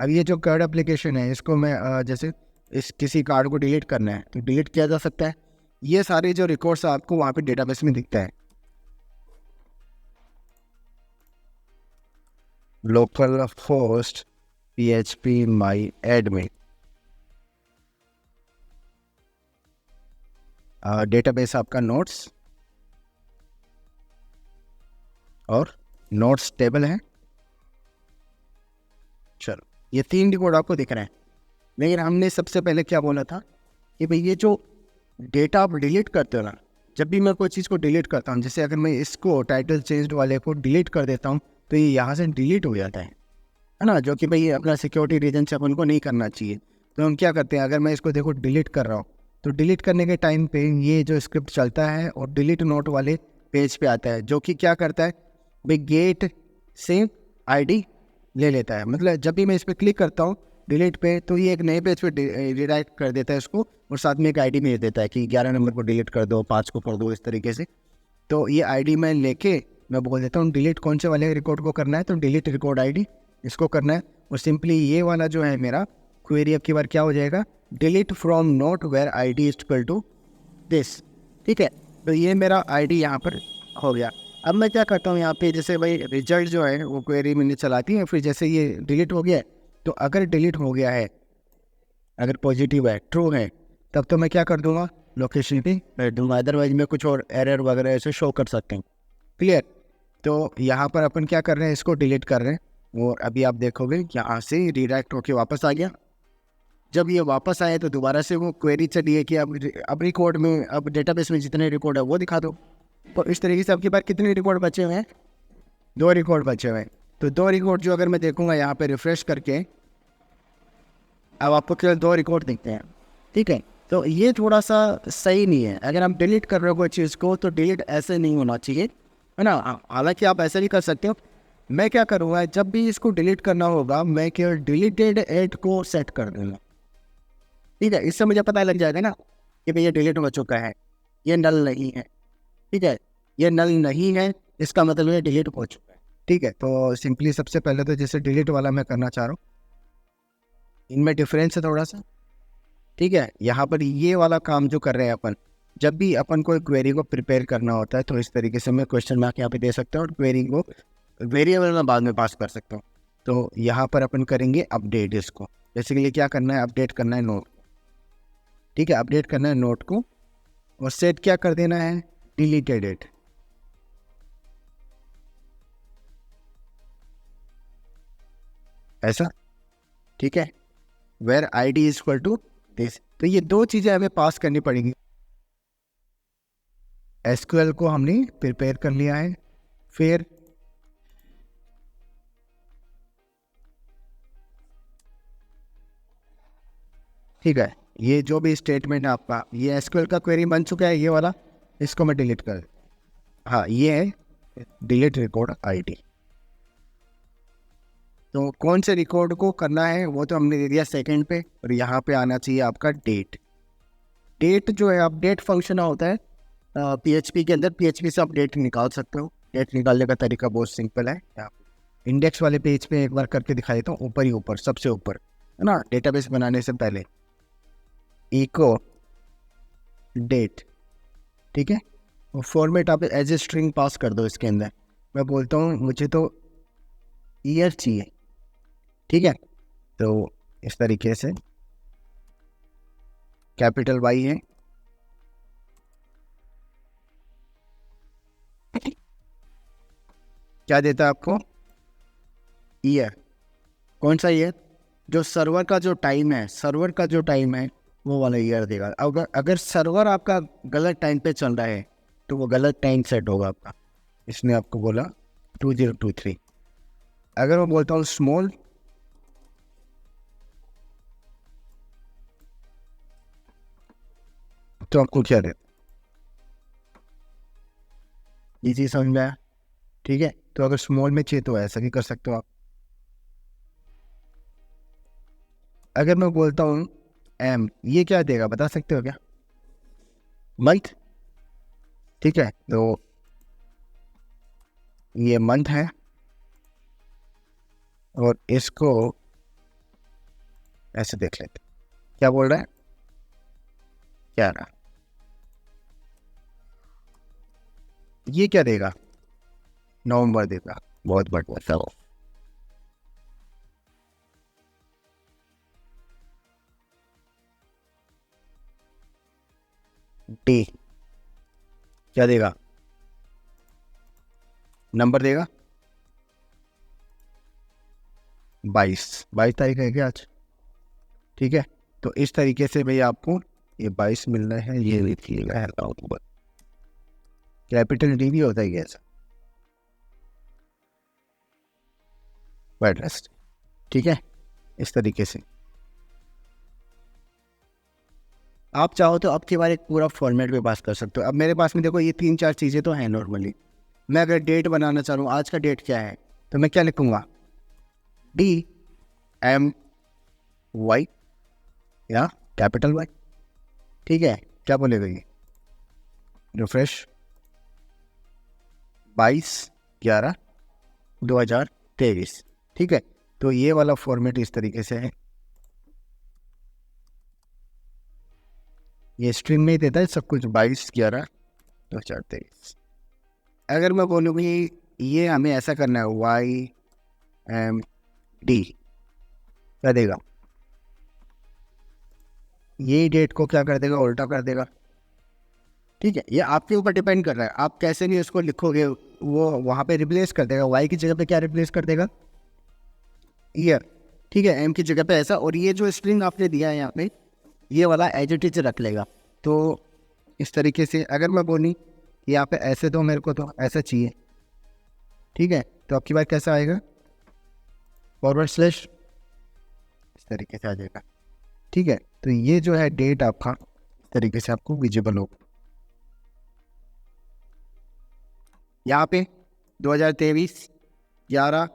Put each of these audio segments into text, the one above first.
अब ये जो कार्ड एप्लीकेशन है इसको मैं जैसे इस किसी कार्ड को डिलीट करना है तो डिलीट किया जा सकता है। ये सारे जो रिकॉर्ड्स आपको वहाँ पे डेटाबेस में दिखता है। लोकल होस्ट PHP माई एडमिन, डेटाबेस आपका नोट्स और नोट्स टेबल है। चलो ये 3 रिकॉर्ड आपको दिख रहे हैं। लेकिन हमने सबसे पहले क्या बोला था कि भाई ये जो डेटा आप डिलीट करते हो ना, जब भी मैं कोई चीज़ को डिलीट करता हूँ, जैसे अगर मैं इसको टाइटल चेंज्ड वाले को डिलीट कर देता हूँ तो ये यहाँ से डिलीट हो जाता है ना, जो कि भाई अपना सिक्योरिटी रीजन से अपन को नहीं करना चाहिए। तो हम क्या करते हैं, अगर मैं इसको देखो डिलीट कर रहा हूँ तो डिलीट करने के टाइम पे ये जो स्क्रिप्ट चलता है और डिलीट नोट वाले पेज पे आता है, जो कि क्या करता है भाई गेट से आईडी ले लेता है। मतलब जब भी मैं इस पर क्लिक करता हूँ डिलीट पे तो ये एक नए पेज पे रिडायरेक्ट कर देता है इसको, और साथ में एक आईडी भेज देता है कि 11 नंबर को डिलीट कर दो, 5 को कर दो, इस तरीके से। तो ये आईडी मैं लेके मैं बोल देता हूँ डिलीट कौन से वाले रिकॉर्ड को करना है, तो डिलीट रिकॉर्ड आईडी इसको करना है। और सिंपली ये वाला जो है मेरा क्वेरी अब की बार क्या हो जाएगा, delete from note where ID is equal to this. ठीक है, तो ये मेरा आईडी यहाँ पर हो गया। अब मैं क्या करता हूँ यहाँ पे, जैसे भाई रिजल्ट जो है वो क्वेरी मैंने चलाती है, फिर जैसे ये डिलीट हो गया है तो अगर डिलीट हो गया है, अगर पॉजिटिव है, ट्रू है, तब तो मैं क्या कर दूंगा, लोकेशन पे बैठ दूंगा। अदरवाइज मैं कुछ और एरर वगैरह ऐसे शो कर सकते हैं। क्लियर। तो यहाँ पर अपन क्या कर रहे हैं, इसको डिलीट कर रहे हैं और अभी आप देखोगे यहाँ से रिडायरेक्ट होके वापस आ गया। जब ये वापस आए तो दोबारा से वो क्वेरी चली है कि अब रिकॉर्ड में, अब डेटाबेस में जितने रिकॉर्ड है वो दिखा दो। तो इस तरीके से आपके पास कितने रिकॉर्ड बचे हुए हैं, 2 रिकॉर्ड बचे हुए हैं। तो 2 रिकॉर्ड जो अगर मैं देखूंगा यहाँ पे रिफ्रेश करके, अब आपको केवल 2 रिकॉर्ड दिखते हैं। ठीक है, तो ये थोड़ा सा सही नहीं है। अगर आप डिलीट कर रहे हो कोई चीज़ को तो डिलीट ऐसे नहीं होना चाहिए, है ना। हालांकि आप ऐसे भी कर सकते हो। मैं क्या करूँगा, जब भी इसको डिलीट करना होगा मैं केवल डिलीटेड एट को सेट कर दूँगा। ठीक है, इससे मुझे पता लग जाएगा ना कि भाई ये डिलीट हो चुका है, ये नल नहीं है। ठीक है, ये नल नहीं है इसका मतलब ये डिलीट हो चुका है। ठीक है, तो सिंपली सबसे पहले तो जैसे डिलीट वाला मैं करना चाह रहा हूँ, इनमें डिफरेंस है थोड़ा सा। ठीक है, यहाँ पर ये वाला काम जो कर रहे हैं अपन, जब भी अपन को क्वेरी को प्रिपेयर करना होता है तो इस तरीके से मैं क्वेश्चन मार्क यहाँ पे दे सकता हूँ और क्वेरी को वेरिएबल में बाद में पास कर सकता हूँ। तो यहाँ पर अपन करेंगे अपडेट। इसको बेसिकली क्या करना है, अपडेट करना है नोट। ठीक है, अपडेट करना है नोट को और सेट क्या कर देना है, डिलीटेड इट। ऐसा। ठीक है, where ID is equal to this. तो ये 2 चीज़ें हमें पास करनी पड़ेंगी। एसक्यूएल को हमने प्रिपेयर कर लिया है, फिर ठीक है, ये जो भी स्टेटमेंट है आपका, ये एसक्यूएल का क्वेरी बन चुका है ये वाला, इसको मैं डिलीट कर, हाँ ये है डिलीट रिकॉर्ड आईडी। तो कौन से रिकॉर्ड को करना है वो तो हमने दे दिया सेकंड पे, और यहाँ पे आना चाहिए आपका डेट। डेट जो है अपडेट फंक्शन होता है PHP के अंदर, PHP से आप डेट निकाल सकते हो। डेट निकालने का तरीका बहुत सिंपल है। इंडेक्स वाले पेज पे एक बार करके दिखा देता हूँ, ऊपर ही ऊपर सबसे ऊपर है ना, डेटाबेस बनाने से पहले इको डेट। ठीक है, और फॉर्मेट आप एज ए स्ट्रिंग पास कर दो इसके अंदर। मैं बोलता हूँ मुझे तो ईयर चाहिए। ठीक है, तो इस तरीके से कैपिटल वाई है, क्या देता है आपको, ईयर। कौन सा ईयर, जो सर्वर का जो टाइम है, सर्वर का जो टाइम है वो वाला ईयर देगा। अगर सर्वर आपका गलत टाइम पे चल रहा है तो वो गलत टाइम सेट होगा आपका। इसने आपको बोला 2023। अगर मैं बोलता हूँ स्मॉल, तो आपको क्या दे, ये चीज़ समझ में आया। ठीक है, तो अगर स्मॉल में चाहिए तो ऐसा भी कर सकते हो आप। अगर मैं बोलता हूँ एम, ये क्या देगा बता सकते हो क्या, मंथ। ठीक है, तो ये मंथ है और इसको ऐसे देख लेते क्या बोल रहा है, क्या रहा, ये क्या देगा, नवंबर देगा, बहुत बढ़िया चलो। डी क्या देगा, नंबर देगा 22 तारीख है क्या आज, ठीक है। तो इस तरीके से भाई आपको ये 22 मिल रहा है, ये लिखिएगा है नवंबर, कैपिटल डी भी होता है ऐसा, एड्रेस, ठीक है। इस तरीके से आप चाहो तो आपके बारे एक पूरा फॉर्मेट में पास कर सकते हो। अब मेरे पास में देखो ये 3-4 चीज़ें तो हैं नॉर्मली। मैं अगर डेट बनाना चाह रहा हूँ, आज का डेट क्या है, तो मैं क्या लिखूँगा, DMY या कैपिटल वाई, ठीक है। क्या बोलेगा ये, रिफ्रेश 22/11/2023, ठीक है। तो ये वाला फॉर्मेट इस तरीके से है, ये स्ट्रिंग में ही देता है सब कुछ, 22/11/2023। अगर मैं बोलूँ कि ये हमें ऐसा करना है YMD, क्या देगा, ये डेट को क्या कर देगा, उल्टा कर देगा, ठीक है। ये आपके ऊपर डिपेंड कर रहा है, आप कैसे भी उसको लिखोगे, वो वहाँ पे रिप्लेस कर देगा, वाई की जगह पे क्या रिप्लेस कर देगा, ईयर, ठीक है, एम की जगह पे ऐसा। और ये जो स्ट्रिंग आपने दिया है यहाँ पे, ये वाला एज इट इज रख लेगा। तो इस तरीके से अगर मैं बोली यहाँ पे ऐसे, तो मेरे को तो ऐसा चाहिए, ठीक है। तो आपकी बात कैसा आएगा, फॉरवर्ड स्लैश, इस तरीके से आ जाएगा, ठीक है। तो ये जो है डेट आपका इस तरीके से आपको विजिबल होगा यहाँ पे, 2023 11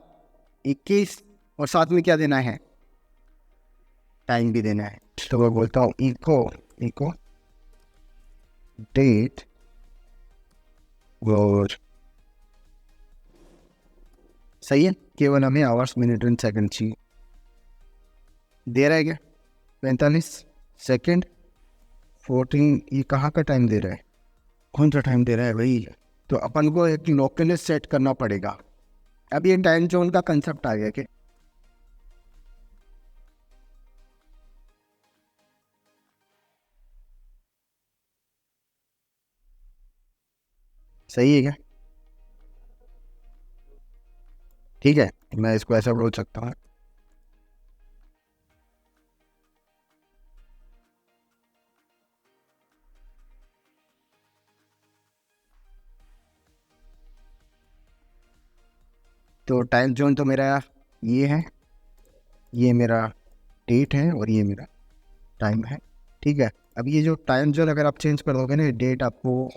21, और साथ में क्या देना है, टाइम भी देना है। तो मैं बोलता हूँ इको डेट और सही है, केवल हमें आवर्स मिनट एंड सेकंड चाहिए। दे रहा है क्या, 45 सेकंड 14, ये कहाँ का टाइम दे रहा है, कौन सा टाइम दे रहा है भाई। तो अपन को एक लोकल सेट करना पड़ेगा। अब ये टाइम जोन का कंसेप्ट आ गया कि सही है क्या, ठीक है। मैं इसको ऐसा बोल सकता हूँ, तो टाइम जोन तो मेरा ये है, ये मेरा डेट है और ये मेरा टाइम है, ठीक है। अब ये जो टाइम जोन अगर आप चेंज कर दोगे ना, डेट आपको,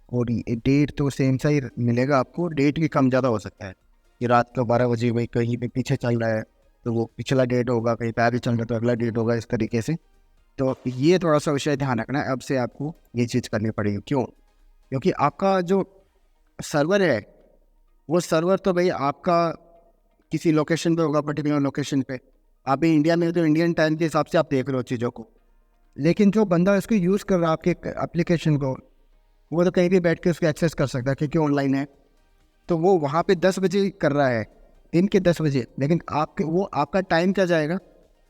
और ये डेट तो सेम सा ही मिलेगा आपको, डेट भी कम ज़्यादा हो सकता है कि रात को 12 बजे भाई कहीं पे पीछे चल रहा है तो वो पिछला डेट होगा, कहीं पे आगे चल रहा है तो अगला डेट होगा, इस तरीके से। तो ये थोड़ा सा विषय ध्यान रखना है, अब से आपको ये चीज़ करनी पड़ेगी। क्यों, क्योंकि आपका जो सर्वर है, वो सर्वर तो भाई आपका किसी लोकेशन पे होगा, पर्टिकुलर लोकेशन पे। आप भी इंडिया में हो तो इंडियन टाइम के हिसाब से आप देख रहे हो चीज़ों को, लेकिन जो बंदा इसको यूज़ कर रहा है आपके एप्लीकेशन को, वो तो कहीं भी बैठ के उसको एक्सेस कर सकता है क्योंकि ऑनलाइन है। तो वो वहाँ पे 10 बजे कर रहा है, दिन के 10 बजे, लेकिन आपके वो आपका टाइम क्या जाएगा,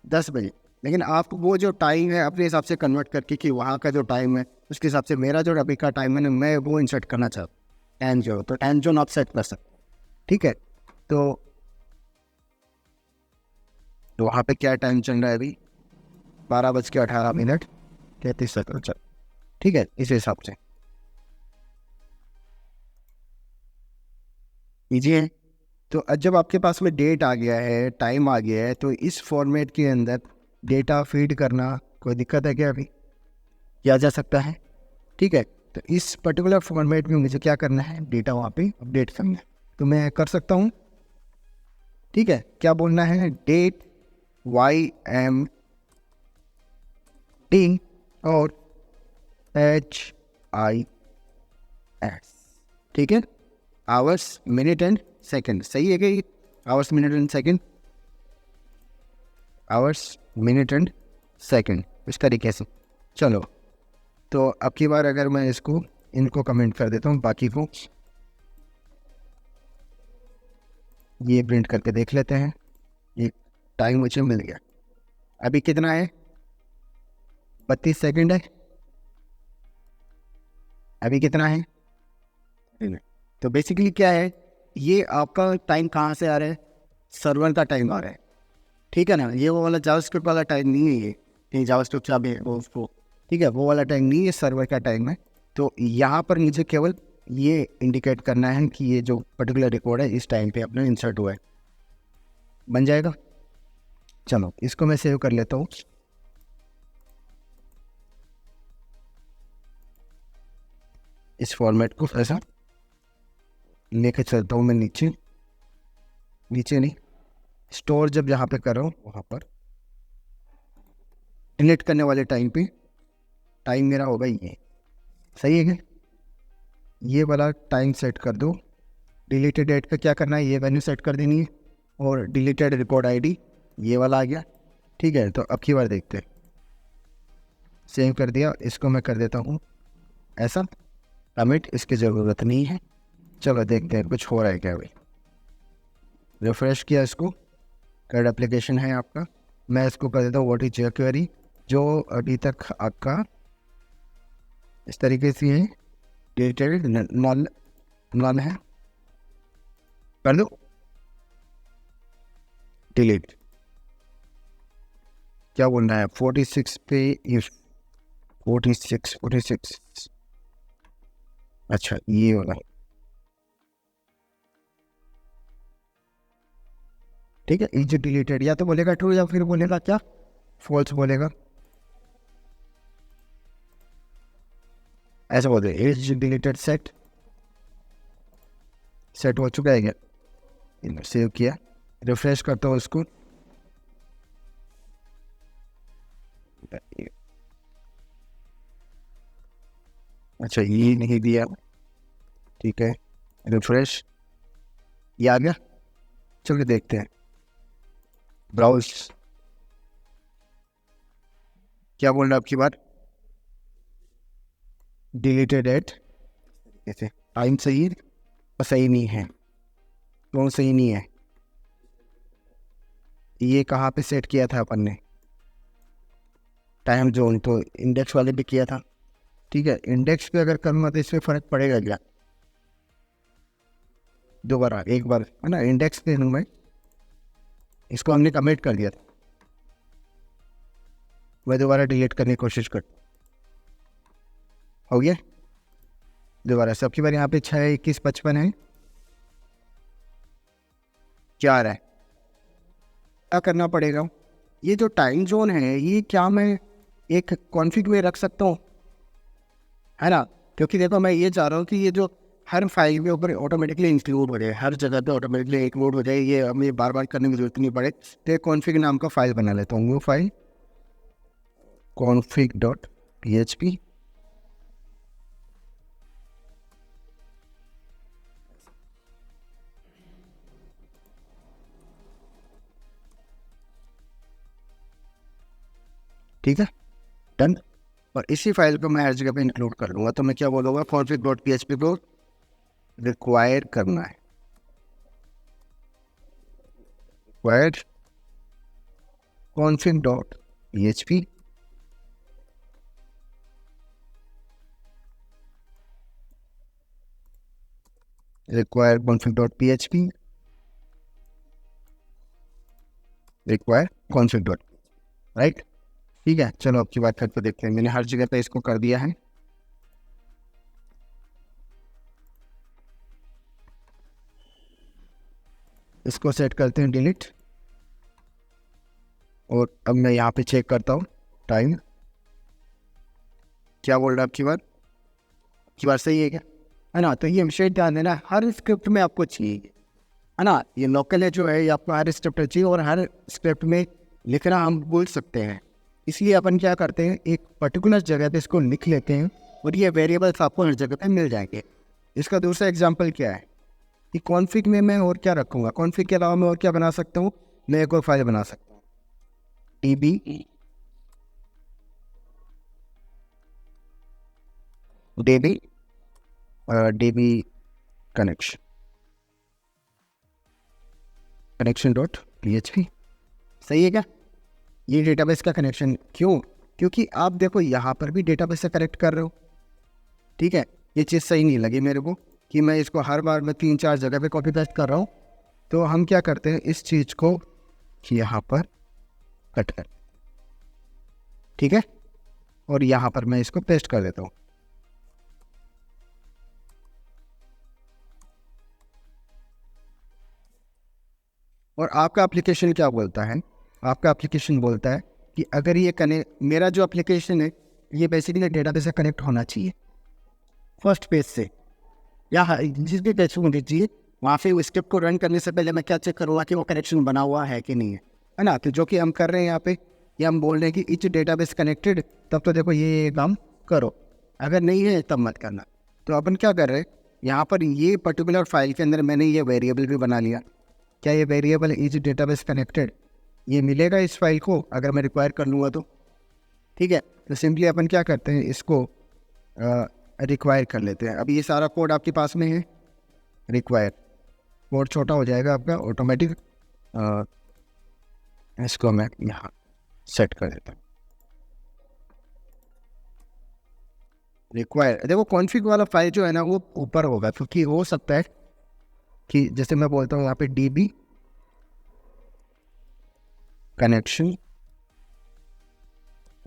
10 बजे। लेकिन आप वो जो टाइम है अपने हिसाब से कन्वर्ट करके कि वहाँ का जो टाइम है उसके हिसाब से मेरा जो अभी का टाइम है ना, मैं वो इंसर्ट करना चाहता हूँ टाइम जो, तो टाइम जोन आप सेट कर सकते हो, ठीक है। तो वहाँ पे क्या टाइम चल रहा है अभी, 12:18 चल, ठीक है, इस हिसाब से कीजिए। तो जब आपके पास में डेट आ गया है, टाइम आ गया है, तो इस फॉर्मेट के अंदर डेटा फीड करना कोई दिक्कत है क्या, अभी किया जा सकता है, ठीक है। तो इस पर्टिकुलर फॉर्मेट में मुझे क्या करना है, डेटा वहाँ पे अपडेट करना है, तो मैं कर सकता हूँ, ठीक है। क्या बोलना है, डेट YMD और HIS, ठीक है। आवर्स मिनट एंड सेकंड, सही है क्या, hours minute and second, hours minute and second, इस तरीके से। चलो तो अब की बार अगर मैं इसको इनको कमेंट कर देता हूँ, बाकी को ये प्रिंट करके देख लेते हैं। ये टाइम मुझे मिल गया। अभी कितना है? 32 सेकंड है। अभी कितना है? तो बेसिकली क्या है, ये आपका टाइम कहाँ से आ रहा है? सर्वर का टाइम आ रहा है, ठीक है ना। ये वो वाला जावास्क्रिप्ट वाला टाइम नहीं है, ये जावास्क्रिप्ट चाबी है वो उसको, ठीक है, वो वाला टाइम नहीं है, सर्वर का टाइम है। तो यहाँ पर मुझे केवल ये इंडिकेट करना है कि ये जो पर्टिकुलर रिकॉर्ड है इस टाइम पे अपना इंसर्ट हुआ है। बन जाएगा। चलो इसको मैं सेव कर लेता हूँ। इस फॉर्मेट को ऐसा लेके चलता हूँ मैं नीचे, नीचे नहीं, स्टोर जब यहाँ पे कर रहा हूँ वहाँ पर डिलीट करने वाले टाइम पे टाइम मेरा होगा ये, सही है क्या? ये वाला टाइम सेट कर दो। डिलीटेड डेट का क्या करना है, ये वैल्यू सेट कर देनी है, और डिलीटेड रिकॉर्ड आईडी ये वाला आ गया, ठीक है। तो अब की बार देखते हैं, सेव कर दिया, इसको मैं कर देता हूँ ऐसा कमिट, इसकी ज़रूरत नहीं है। चलो देखते हैं कुछ हो रहा है क्या भाई। रिफ्रेश किया इसको, कार्ड एप्लीकेशन है आपका, मैं इसको कर देता हूँ व्हाट इज योर क्वेरी, जो अभी तक आपका इस तरीके से है, डिलीटेड नॉन है, कर दो डिलीट। क्या बोल रहा है? 46 पे 46। अच्छा ये वाला, ठीक है। इज डिलीटेड या तो बोलेगा ट्रू या फिर बोलेगा क्या, फॉल्स बोलेगा, ऐसा बोल रहे इज डिलीटेड सेट हो चुका है क्या? सेव किया, रिफ्रेश करता हूँ उसको, अच्छा ये नहीं दिया, ठीक है, रिफ्रेश, ये आ गया। चलिए देखते हैं, ब्राउज क्या बोल रहा है आपकी बात, डिलीटेड एट, ऐसे टाइम सही है और सही नहीं है, कौन सही नहीं है? ये कहाँ पे सेट किया था अपन ने टाइम जोन? तो इंडेक्स वाले पे किया था, ठीक है। इंडेक्स पे अगर करूँगा तो इसमें फ़र्क पड़ेगा क्या? दोबारा एक बार है ना, इंडेक्स पे हूँ मैं, इसको हमने कमिट कर दिया था, मैं दोबारा डिलीट करने की कोशिश कर, हो गया दोबारा। सबकी बार यहाँ पे 6, 21, 55 है, क्या आ रहा है? क्या करना पड़ेगा? ये जो टाइम जोन है ये क्या मैं एक कॉन्फ़िग में रख सकता हूँ, है ना? क्योंकि देखो मैं ये चाह रहा हूँ कि ये जो हर फाइल के ऊपर ऑटोमेटिकली इंक्लूड हो जाए, हर जगह पे ऑटोमेटिकली इंक्लूड हो जाए, ये हमें बार बार करने की जरूरत नहीं पड़े। तो एक कॉन्फ़िग नाम का फाइल बना लेता हूँ, वो फाइल config.php, ठीक है, डन। और इसी फाइल को मैं हर जगह पे इंक्लूड कर लूँगा। तो मैं क्या बोलूँगा, config.php को रिक्वायर करना है, required config.php, require config.php, require config. Right, ठीक है। चलो अब की बात करके देखते हैं, मैंने हर जगह पे इसको कर दिया है। इसको सेट करते हैं डिलीट, और अब मैं यहाँ पे चेक करता हूँ टाइम, क्या बोल रहा है आपकी बात सही है क्या, है ना? तो ये विषय ध्यान देना, हर स्क्रिप्ट में आपको चाहिए, है ना। ये लोकल है जो है, ये आपको हर स्क्रिप्ट चाहिए, और हर स्क्रिप्ट में लिखना हम भूल सकते हैं, इसलिए अपन क्या करते हैं, एक पर्टिकुलर जगह पे इसको लिख लेते हैं, और ये वेरिएबल्स आपको हर जगह पे मिल जाएंगे। इसका दूसरा एग्जांपल क्या है कि कॉन्फ़िग में मैं और क्या रखूँगा, कॉन्फ़िग के अलावा मैं और क्या बना सकता हूँ, मैं एक और फाइल बना सकता हूँ, DB DB DB connection .php सही है क्या? ये डेटाबेस का कनेक्शन क्यों? क्योंकि आप देखो यहाँ पर भी डेटाबेस से कनेक्ट कर रहे हो, ठीक है। ये चीज़ सही नहीं लगी मेरे को कि मैं इसको हर बार मैं 3-4 जगह पे कॉपी पेस्ट कर रहा हूँ। तो हम क्या करते हैं, इस चीज़ को यहाँ पर कट कर, ठीक है, और यहाँ पर मैं इसको पेस्ट कर देता हूँ। और आपका एप्लीकेशन क्या बोलता है? आपका एप्लीकेशन बोलता है कि अगर ये मेरा जो एप्लीकेशन है ये बेसिकली डेटाबेस से कनेक्ट होना चाहिए फर्स्ट पेज से, या जिस भी पेज को दीजिए वहाँ से उस स्क्रिप्ट को रन करने से पहले मैं क्या चेक करूँगा कि वो कनेक्शन बना हुआ है कि नहीं है ना। तो जो कि हम कर रहे हैं यहाँ पे, ये हम बोल रहे हैं कि इच डेटाबेस कनेक्टेड, तब तो देखो ये काम करो, अगर नहीं है तब मत करना। तो अपन क्या कर रहे हैं, यहाँ पर ये पर्टिकुलर फाइल के अंदर मैंने ये वेरिएबल भी बना लिया। क्या ये वेरिएबल इज डेटाबेस कनेक्टेड ये मिलेगा इस फाइल को अगर मैं रिक्वायर कर लूँगा तो, ठीक है। तो सिंपली अपन क्या करते हैं, इसको रिक्वायर कर लेते हैं। अभी ये सारा कोड आपके पास में है, रिक्वायर कोड छोटा हो जाएगा आपका ऑटोमेटिक। इसको मैं यहाँ सेट कर देता हूँ रिक्वायर। देखो कॉन्फ़िग वाला फाइल जो है ना वो ऊपर होगा, क्योंकि हो सकता है कि जैसे मैं बोलता हूँ यहाँ पे DB कनेक्शन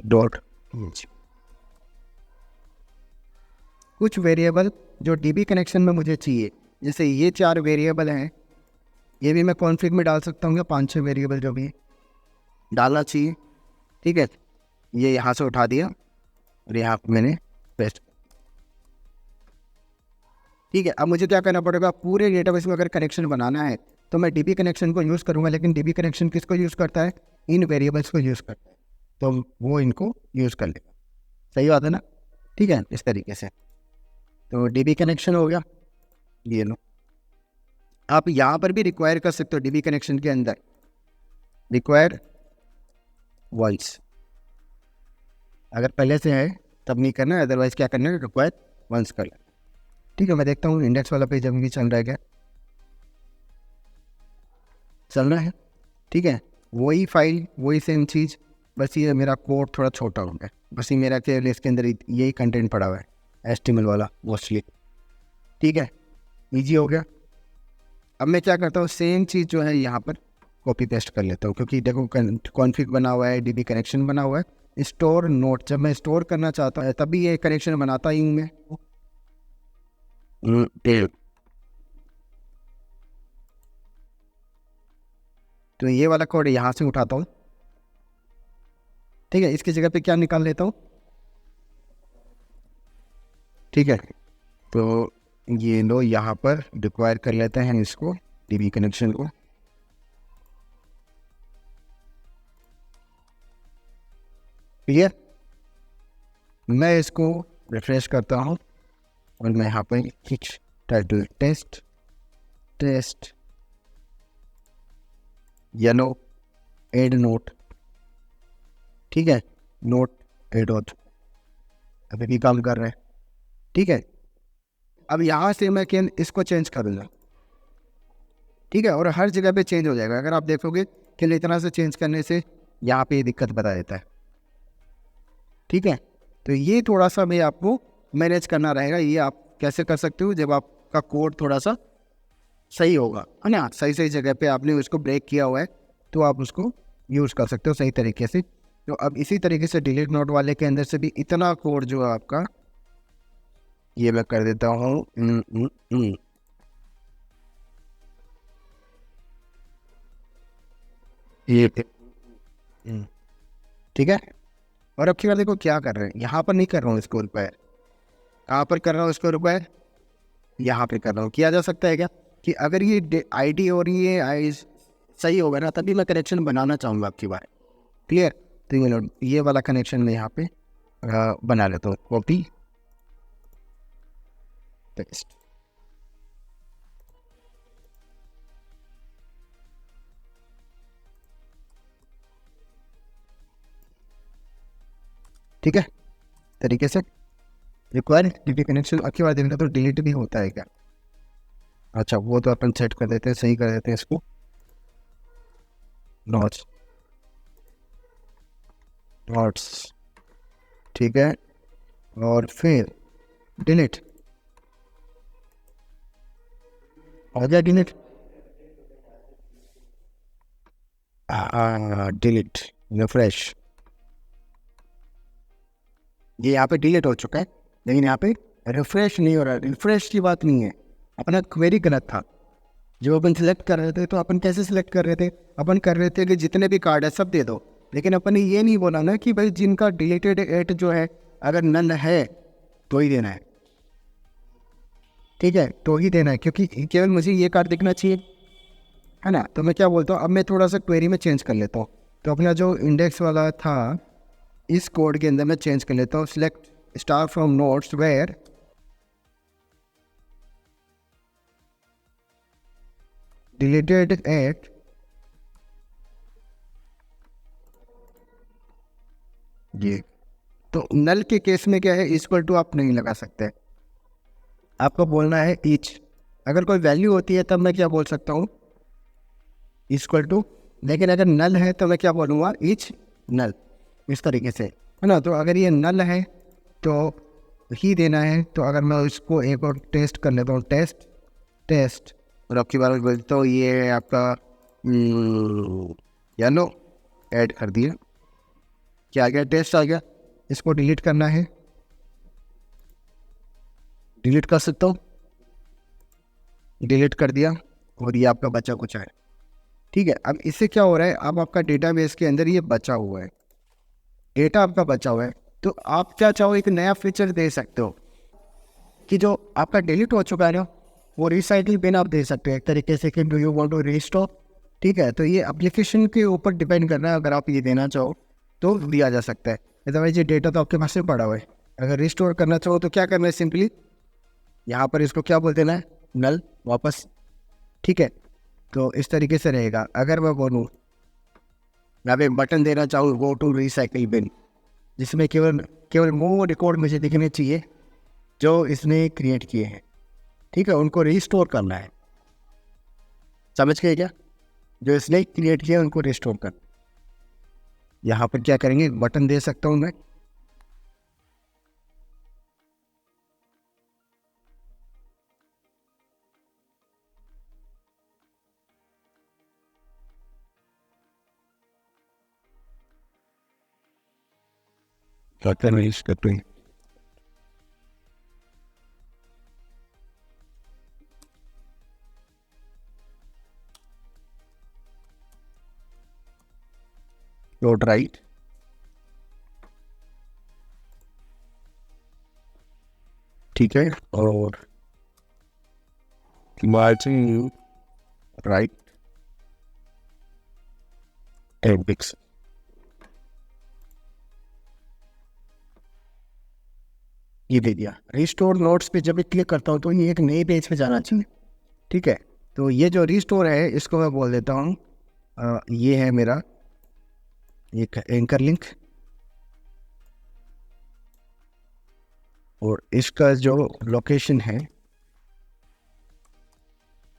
डॉट कुछ वेरिएबल जो DB कनेक्शन में मुझे चाहिए, जैसे ये 4 वेरिएबल हैं, ये भी मैं कॉन्फ़िग में डाल सकता हूँ या 5-6 वेरिएबल जो भी डालना चाहिए, ठीक है। ये यहाँ से उठा दिया और यहाँ पे मैंने पेस्ट, ठीक है। अब मुझे क्या करना पड़ेगा, पूरे डेटाबेस में अगर कनेक्शन बनाना है तो मैं DB कनेक्शन को यूज़ करूँगा, लेकिन DB कनेक्शन किसको यूज़ करता है, इन वेरिएबल्स को यूज़ करता है, तो वो इनको यूज़ कर लेगा। सही बात है ना, ठीक है। इस तरीके से तो DB कनेक्शन हो गया, ये लो। आप यहाँ पर भी रिक्वायर कर सकते हो DB कनेक्शन के अंदर, रिक्वायर वॉइस, अगर पहले से है तब नहीं करना है, अदरवाइज क्या करना है, रिक्वायर वंस कर लेना, ठीक है। मैं देखता हूँ इंडेक्स वाला पेज अभी भी चल रहा है क्या, चल रहा है, ठीक है। वही फाइल वही सेम चीज़, बस ये मेरा कोड थोड़ा छोटा हो गया, बस ये मेरा केवल इसके अंदर यही कंटेंट पड़ा हुआ है HTML वाला मोस्टली, ठीक है। ईजी हो गया। अब मैं क्या करता हूँ, सेम चीज़ जो है यहाँ पर कॉपी पेस्ट कर लेता हूँ, क्योंकि देखो कॉन्फ़िग बना हुआ है, DB कनेक्शन बना हुआ है। स्टोर नोट, जब मैं स्टोर करना चाहता हूँ तभी ये कनेक्शन बनाता ही हूँ मैं। तो ये वाला कोड यहाँ से उठाता हूँ, ठीक है। इसकी जगह पे क्या निकाल लेता हूँ, ठीक है। तो ये लो यहाँ पर रिक्वायर कर लेते हैं इसको, DB कनेक्शन को, क्लियर। मैं इसको रिफ्रेश करता हूँ और मैं यहाँ पर कुछ title test test yellow add note, ठीक है, नोट एड ऑथ अभी भी काम कर रहे हैं, ठीक है। अब यहाँ से मैं क्या इसको चेंज करूँगा, ठीक है, और हर जगह पे चेंज हो जाएगा। अगर आप देखोगे कि इतना से चेंज करने से यहाँ पे दिक्कत बता देता है, ठीक है। तो ये थोड़ा सा मैं आपको मैनेज करना रहेगा, ये आप कैसे कर सकते हो, जब आपका कोड थोड़ा सा सही होगा, है ना, सही सही जगह पे आपने उसको ब्रेक किया हुआ है, तो आप उसको यूज़ कर सकते हो सही तरीके से। तो अब इसी तरीके से डिलीट नोट वाले के अंदर से भी इतना कोड जो है आपका, ये मैं कर देता हूँ ये, ठीक है। और अब की बार देखो क्या कर रहे हैं, यहाँ पर नहीं कर रहा हूँ इसको रिक्वायर, कहाँ पर कर रहा हूँ इसको रिक्वायर, यहाँ पे कर रहा हूँ। किया जा सकता है क्या कि अगर ये ID और ये सही होगा ना, तभी मैं कनेक्शन बनाना चाहूँगा आपकी बार, क्लियर। तो ये वाला कनेक्शन मैं यहाँ पे बना लेता हूँ, कॉपी पेस्ट, ठीक है, तरीके से रिक्वायर डिलीट कनेक्शन आपकी बार देखना तो डिलीट भी होता है क्या? अच्छा, वो तो अपन सेट कर देते हैं, सही कर देते हैं इसको, नॉट्स नॉट्स, ठीक है, और फिर डिलीट हो गया, डिलीट, डिलीट, रिफ्रेश, ये यहाँ पे डिलीट हो चुका है, लेकिन यहाँ पे रिफ्रेश नहीं हो रहा। रिफ्रेश की बात नहीं है, अपना क्वेरी गलत था। जो अपन सिलेक्ट कर रहे थे, तो अपन कैसे सिलेक्ट कर रहे थे, अपन कर रहे थे कि जितने भी कार्ड है सब दे दो, लेकिन अपन ने ये नहीं बोला ना कि भाई जिनका डिलीटेड एट जो है अगर नल है तो ही देना है, ठीक है, तो ही देना है, क्योंकि केवल मुझे ये कार्ड दिखना चाहिए, है ना। तो मैं क्या बोलता हूँ, अब मैं थोड़ा सा क्वेरी में चेंज कर लेता हूँ। तो अपना जो इंडेक्स वाला था, इस कोड के अंदर मैं चेंज कर लेता हूँ, select star from notes where deleted at ये। तो नल के केस में क्या है, इक्वल टू आप नहीं लगा सकते, आपको बोलना है ईच। अगर कोई वैल्यू होती है तब मैं क्या बोल सकता हूँ, इक्वल टू, लेकिन अगर नल है तो मैं क्या बोलूँगा, ईच नल, इस तरीके से, है ना। तो अगर ये नल है तो ही देना है। तो अगर मैं इसको एक और टेस्ट कर लेता हूँ, टेस्ट टेस्ट, और आपकी बार में बोलता हूँ ये आपका येलो ऐड कर दिया, क्या आ गया, टेस्ट आ गया। इसको डिलीट करना है, डिलीट कर सकता हूँ, डिलीट कर दिया, और ये आपका बचा कुछ है, ठीक है। अब इससे क्या हो रहा है, अब आपका डेटाबेस के अंदर ये बचा हुआ है, डेटा आपका बचा हुआ है। तो आप क्या चाहो, एक नया फीचर दे सकते हो कि जो आपका डिलीट हो चुका है ना, वो रिसाइकिल बिन आप दे सकते हो एक तरीके से, कि do you want to restore, ठीक है। तो ये एप्लीकेशन के ऊपर डिपेंड करना है, अगर आप ये देना चाहो तो दिया जा सकता है, अदरवाइज ये डेटा तो आपके पास में पड़ा हुआ है। अगर रिस्टोर करना चाहो तो क्या करना है, सिंपली यहाँ पर इसको क्या बोल देना है, नल वापस, ठीक है। तो इस तरीके से रहेगा। अगर मैं बोलूँ, मैं अब एक बटन देना चाहूँ, गो टू रिसाइकिल बिन, जिसमें केवल केवल वो रिकॉर्ड मुझे दिखने चाहिए जो इसने क्रिएट किए हैं, ठीक है, उनको रिस्टोर करना है, समझ गए क्या, जो इसने क्रिएट किया उनको रिस्टोर कर। यहाँ पर क्या करेंगे, बटन दे सकता हूँ मैं, बटन यूज करते हैं, डॉट राइट, ठीक है, और मार्जिन राइट एंड पिक्स, ये दे दिया। रिस्टोर नोट्स पे जब भी क्लिक करता हूँ तो ये एक नए पेज पे जाना चाहिए, ठीक है। तो ये जो रिस्टोर है इसको मैं बोल देता हूँ, ये है मेरा एक एंकर लिंक, और इसका जो लोकेशन है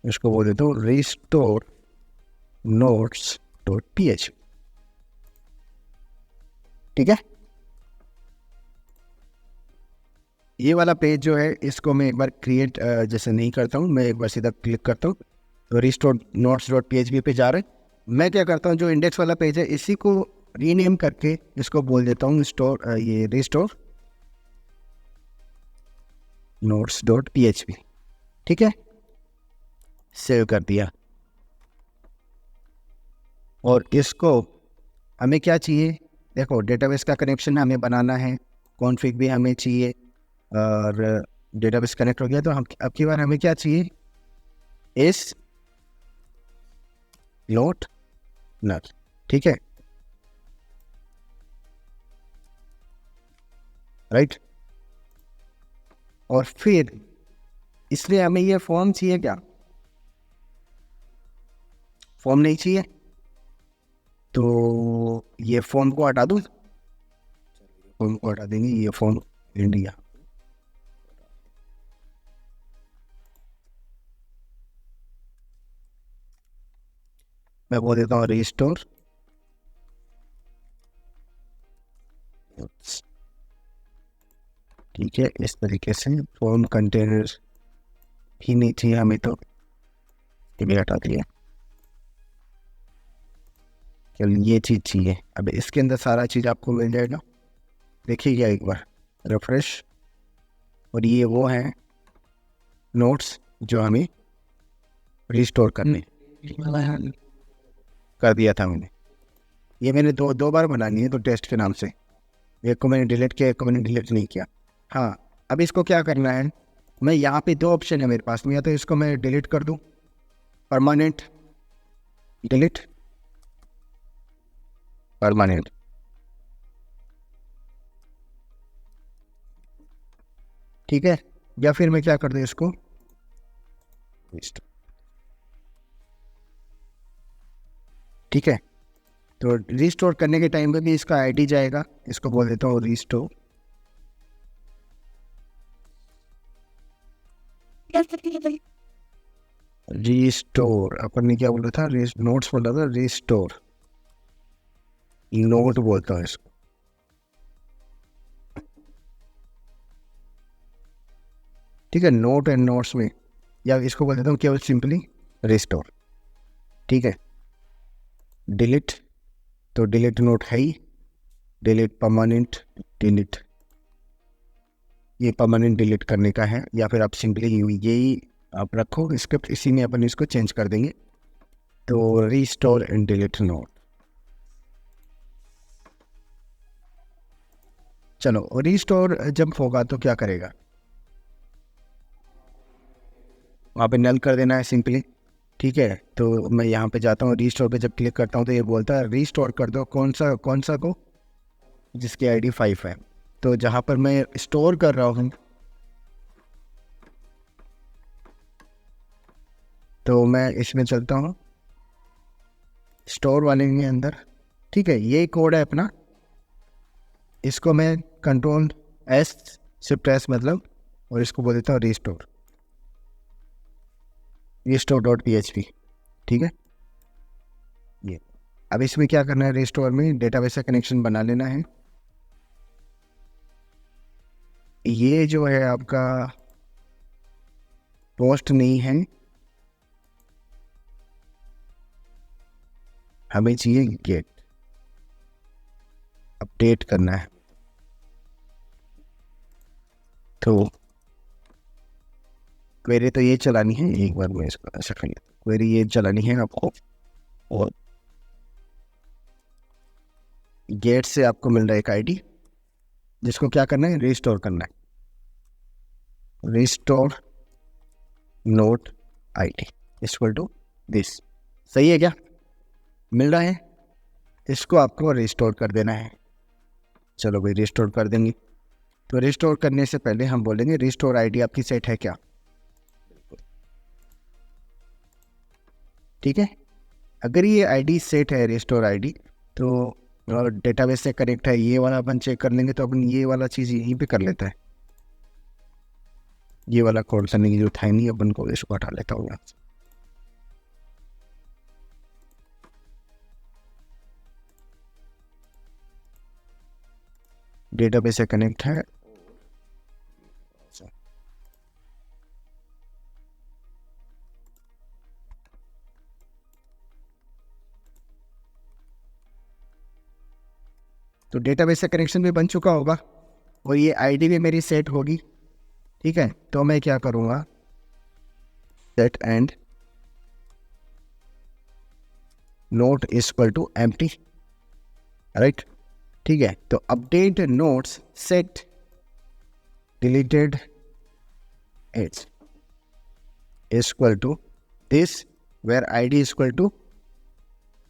इसको बोल देता हूँ रिस्टोर नोट्स डॉट ph, ठीक है। ये वाला पेज जो है इसको मैं एक बार क्रिएट जैसे नहीं करता हूँ, मैं एक बार सीधा क्लिक करता हूँ, तो रिस्टोर नोट्स डॉट php पे जा रहे हैं। मैं क्या करता हूँ, जो इंडेक्स वाला पेज है इसी को रीनेम करके इसको बोल देता हूँ स्टोर ये रिस्टोर नोट्स डॉट php, ठीक है, सेव कर दिया। और इसको हमें क्या चाहिए, देखो डेटाबेस का कनेक्शन हमें बनाना है, कॉन्फ़िग भी हमें चाहिए, और डेटाबेस कनेक्ट हो गया। तो हम अब की बार हमें क्या चाहिए, इस नोट नल, ठीक है, राइट। और फिर इसलिए हमें ये फॉर्म चाहिए क्या, फॉर्म नहीं चाहिए, तो ये फॉर्म को हटा दूँ, फ़ोन को हटा देंगे, ये फ़ोन इंडिया। मैं बोल देता हूँ रिस्टोर। ठीक है, इस तरीके से फ़ोन कंटेनर ही नहीं चाहिए हमें, तो ये भी हटा दिया। चल ये चीज़ चाहिए। अब इसके अंदर सारा चीज़ आपको मिल जाएगा, देखिएगा एक बार रिफ्रेश। और ये वो हैं नोट्स जो हमें रिस्टोर करने कर दिया था मैंने। ये मैंने दो बार बना लिए तो टेस्ट के नाम से, एक को मैंने डिलीट किया, एक को मैंने डिलीट नहीं किया। हाँ, अब इसको क्या करना है, मैं यहाँ पे 2 ऑप्शन है मेरे पास में, या तो इसको मैं डिलीट कर दूँ, परमानेंट डिलीट, परमानेंट। ठीक है, या फिर मैं क्या कर दूँ इसको ठीक है। तो रिस्टोर करने के टाइम पे भी इसका आईडी जाएगा, इसको बोल देता हूँ रिस्टोर। रिस्टोर अपन ने क्या बोला था, नोट्स बोला था, रिस्टोर नोट बोलता हूँ इसको। ठीक है, नोट एंड नोट्स में, या इसको बोल देता हूँ केवल सिंपली रिस्टोर। ठीक है, डिलीट, तो डिलीट नोट है ही, डिलीट परमानेंट डिलीट, ये परमानेंट डिलीट करने का है, या फिर आप सिंपली यही आप रखो स्क्रिप्ट, इसी में अपन इसको चेंज कर देंगे। तो रिस्टोर एंड डिलीट नोट। चलो, रिस्टोर जब होगा तो क्या करेगा, वहाँ पे नल कर देना है सिंपली। ठीक है, तो मैं यहाँ पे जाता हूँ, रिस्टोर पे जब क्लिक करता हूँ तो ये बोलता है रिस्टोर कर दो, कौन सा को, जिसकी आईडी 5 है। तो जहाँ पर मैं स्टोर कर रहा हूँ, तो मैं इसमें चलता हूँ स्टोर वाले के अंदर। ठीक है, ये कोड है अपना, इसको मैं कंट्रोल एस शिफ्ट एस मतलब, और इसको बोल देता हूँ रिस्टोर, restore.php। ठीक है, ये अब इसमें क्या करना है, रिस्टोर में डेटाबेस से कनेक्शन बना लेना है। ये जो है आपका पोस्ट नहीं है, हमें चाहिए गेट, अपडेट करना है। तो क्वेरी तो ये चलानी है, एक बार मैं इसको ऐसा कर लेता हूँ, क्वेरी ये चलानी है आपको, और गेट से आपको मिल रहा है एक आईडी, जिसको क्या करना है, रिस्टोर करना है। Restore note ID equal to this, सही है क्या, मिल रहा है, इसको आपको रिस्टोर कर देना है। चलो भाई, रिस्टोर कर देंगे। तो रिस्टोर करने से पहले हम बोलेंगे रिस्टोर आईडी आपकी सेट है क्या। ठीक है, अगर ये आईडी सेट है, रिस्टोर आईडी, तो और डेटाबेस से कनेक्ट है, ये वाला अपन चेक कर लेंगे, तो अपन ये वाला चीज़ यहीं पे कर लेता है, ये वाला कोड करने की जरूरत है नहीं, अपन को इसको हटा लेता हूँ। डेटाबेस से कनेक्ट है, तो डेटाबेस से कनेक्शन भी बन चुका होगा, और ये आईडी भी मेरी सेट होगी। ठीक है, तो मैं क्या करूँगा, set and note equal to empty, right. ठीक है, तो update notes set deleted as equal to this, where ID equal to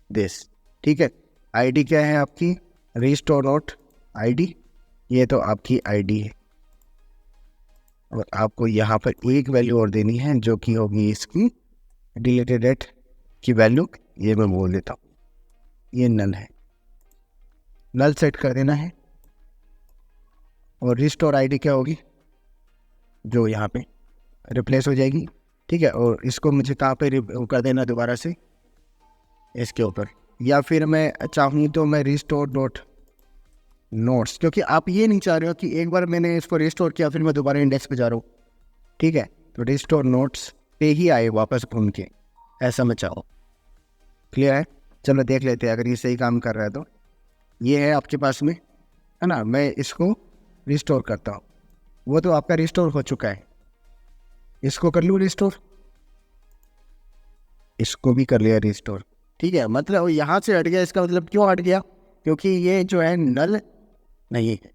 this. ठीक है, आईडी क्या है आपकी, रिस्टोर नोट आईडी, ये तो आपकी आईडी है, और आपको यहाँ पर एक वैल्यू और देनी है, जो कि होगी इसकी डिलीटेड एट की वैल्यू, ये मैं बोल देता हूँ, ये नल है, नल सेट कर देना है। और रिस्टोर आईडी क्या होगी, जो यहाँ पे रिप्लेस हो जाएगी, ठीक है। और इसको मुझे कहाँ पे कर देना दोबारा से, इसके ऊपर, या फिर मैं चाहूँ तो मैं रिस्टोर डॉट नोट्स, क्योंकि आप ये नहीं चाह रहे हो कि एक बार मैंने इसको रिस्टोर किया फिर मैं दोबारा इंडेक्स पे जा रहा हूँ, ठीक है। तो रिस्टोर नोट्स पे ही आए वापस घूम के, ऐसा मैं चाहूँ। क्लियर है? चलो देख लेते हैं अगर ये सही काम कर रहा है तो। ये है आपके पास में, है ना। मैं इसको रिस्टोर करता हूँ, वो तो आपका रिस्टोर हो चुका है। इसको कर लूँ रिस्टोर, इसको भी कर लिया रिस्टोर, ठीक है। मतलब यहाँ से हट गया, इसका मतलब क्यों हट गया, क्योंकि ये जो है नल नहीं है,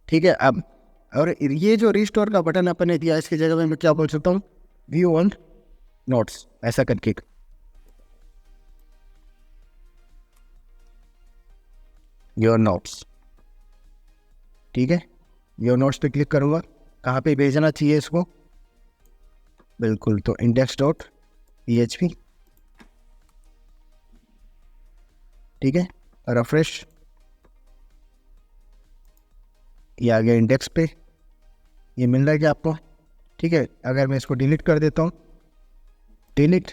ठीक है। अब और ये जो रिस्टोर का बटन अपन ने दिया, इसकी जगह में मैं क्या बोल सकता हूँ, व्यू ऑन नोट्स, ऐसा करके, योर नोट्स, ठीक है। योर नोट्स पे क्लिक करूँगा, कहाँ पे भेजना चाहिए इसको, बिल्कुल, तो इंडेक्स डॉट PHP, ठीक है। रिफ्रेश, ये आ गया इंडेक्स पे, ये मिल रहा है क्या आपको, ठीक है। अगर मैं इसको डिलीट कर देता हूँ, डिलीट,